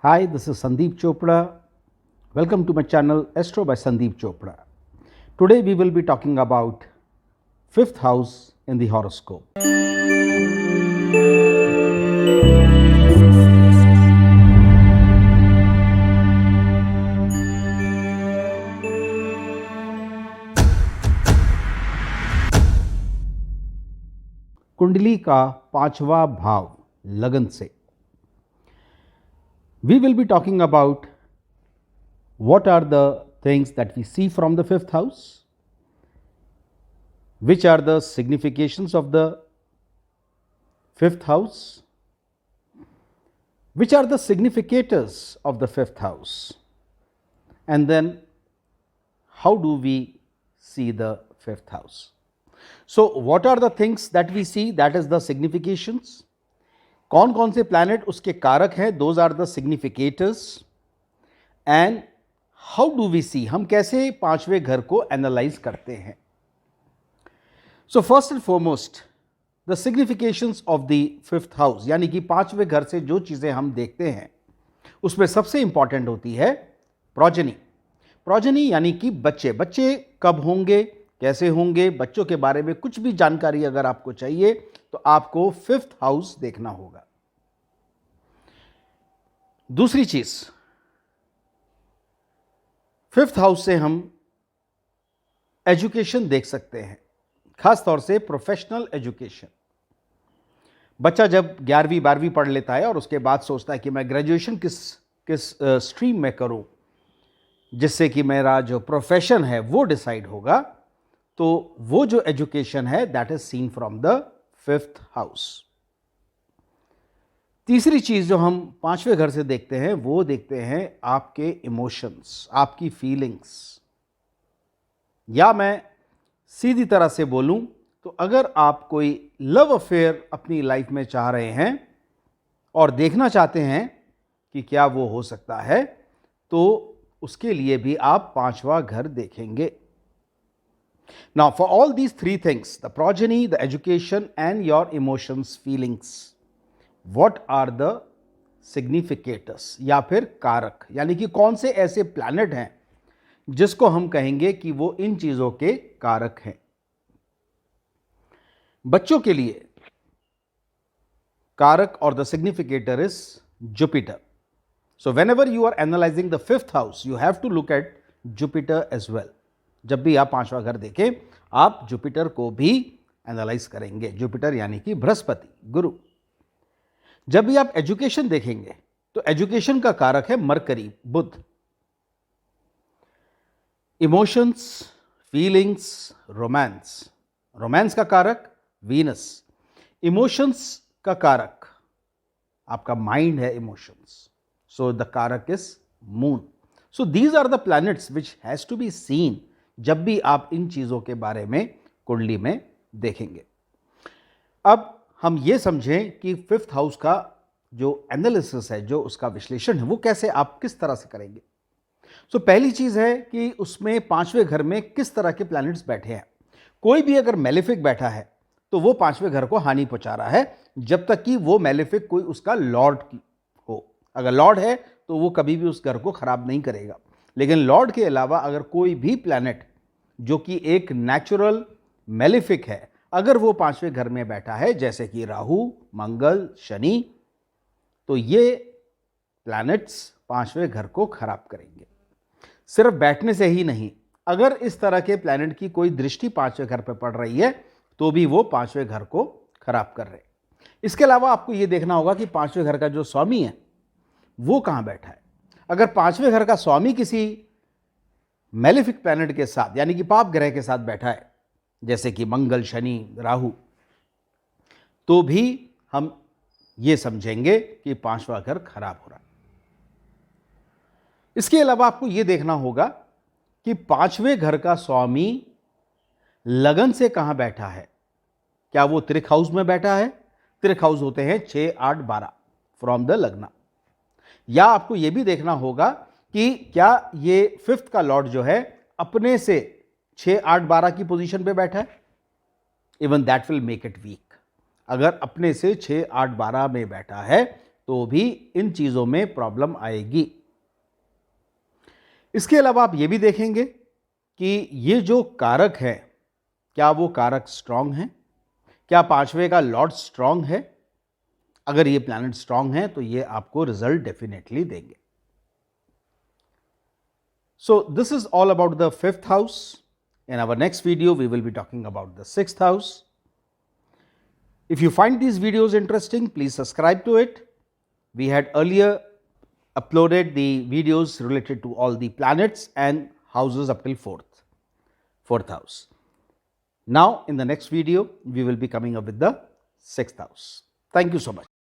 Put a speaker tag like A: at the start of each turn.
A: Hi, this is Sandeep Chopra. Welcome to my channel Astro by Sandeep Chopra. Today we will be talking about fifth house in the horoscope. कुंडली का पांचवा भाव लगन से we will be talking about what are the things that we see from the fifth house, which are the significations of the fifth house, which are the significators of the fifth house, and then how do we see the fifth house. So what are the things that we see, that is the significations. कौन कौन से planet उसके कारक हैं, those are the significators, and how do we see, हम कैसे पांचवें घर को एनालाइज करते हैं. So first and foremost the significations of the fifth house, यानी कि पांचवें घर से जो चीजें हम देखते हैं उसमें सबसे इंपॉर्टेंट होती है प्रोजेनी. प्रोजेनी यानी कि बच्चे. बच्चे कब होंगे, कैसे होंगे, बच्चों के बारे में कुछ भी जानकारी अगर आपको चाहिए तो आपको फिफ्थ हाउस देखना होगा. दूसरी चीज, फिफ्थ हाउस से हम एजुकेशन देख सकते हैं, खास तौर से प्रोफेशनल एजुकेशन. बच्चा जब 11वीं 12वीं पढ़ लेता है और उसके बाद सोचता है कि मैं ग्रेजुएशन किस स्ट्रीम में करूं जिससे कि मेरा जो प्रोफेशन है वो डिसाइड होगा, तो वो जो एजुकेशन है that is seen from the fifth house. तीसरी चीज जो हम पांचवें घर से देखते हैं वो देखते हैं आपके इमोशंस, आपकी फीलिंग्स. या मैं सीधी तरह से बोलूं तो अगर आप कोई लव अफेयर अपनी लाइफ में चाह रहे हैं और देखना चाहते हैं कि क्या वो हो सकता है, तो उसके लिए भी आप पांचवा घर देखेंगे. Now, for all these three things, the progeny, the education, and your emotions, feelings, what are the significators या फिर कारक, यानी कि कौन से ऐसे प्लैनेट हैं जिसको हम कहेंगे कि वो इन चीजों के कारक हैं. बच्चों के लिए कारक और the significator is Jupiter. So whenever you are analyzing the fifth house, you have to look at Jupiter as well. जब भी आप पांचवा घर देखें आप जुपिटर को भी एनालाइज करेंगे. जुपिटर यानी कि बृहस्पति, गुरु. जब भी आप एजुकेशन देखेंगे तो एजुकेशन का कारक है Mercury, Budh. Emotions, feelings, romance. Romance का कारक वीनस. इमोशंस का कारक आपका माइंड है, emotions. So the karak is Moon. So these are the planets which has to be seen जब भी आप इन चीजों के बारे में कुंडली में देखेंगे. अब हम ये समझें कि फिफ्थ हाउस का जो एनालिसिस है, जो उसका विश्लेषण है, वो कैसे आप किस तरह से करेंगे. सो पहली चीज है कि उसमें पांचवें घर में किस तरह के प्लैनेट्स बैठे हैं. कोई भी अगर मेलेफिक बैठा है तो वो पांचवें घर को हानि पहुंचा रहा है जब तक कि वो मेलेफिक कोई उसका लॉर्ड हो. अगर लॉर्ड है तो वो कभी भी उस घर को खराब नहीं करेगा. लेकिन लॉर्ड के अलावा अगर कोई भी प्लैनेट जो कि एक नेचुरल मेलेफिक है, अगर वो पांचवें घर में बैठा है, जैसे कि राहु, मंगल, शनि, तो ये प्लैनेट्स पांचवें घर को खराब करेंगे. सिर्फ बैठने से ही नहीं, अगर इस तरह के प्लैनेट की कोई दृष्टि पांचवें घर पर पड़ रही है तो भी वो पांचवें घर को खराब कर रहे हैं. इसके अलावा आपको ये देखना होगा कि पांचवें घर का जो स्वामी है वो कहां बैठा है. अगर पांचवें घर का स्वामी किसी मेलेफिक प्लैनेट के साथ, यानी कि पाप ग्रह के साथ बैठा है, जैसे कि मंगल, शनि, राहु, तो भी हम ये समझेंगे कि पांचवा घर खराब हो रहा है. इसके अलावा आपको यह देखना होगा कि पांचवें घर का स्वामी लगन से कहां बैठा है. क्या वो त्रिक हाउस में बैठा है. त्रिक हाउस होते हैं 6, 8, 12 फ्रॉम द लग्न. या आपको यह भी देखना होगा कि क्या ये फिफ्थ का लॉर्ड जो है अपने से 6, 8, 12 की पोजीशन पे बैठा है. Even that will make it weak. अगर अपने से 6, 8, 12 में बैठा है तो भी इन चीज़ों में प्रॉब्लम आएगी। इसके अलावा आप ये भी देखेंगे कि ये जो कारक है, क्या वो कारक स्ट्रांग है? क्या पांचवें का लॉर्ड स्ट्रांग है? अगर ये प्लैनेट स्ट्रांग है तो ये आपको रिजल्ट डेफिनेटली देंगे। So this is all about the fifth house. In our next video, we will be talking about the sixth house. If you find these videos interesting, please subscribe to it. We had earlier uploaded the videos related to all the planets and houses up till fourth house. Now, in the next video, we will be coming up with the sixth house. Thank you so much.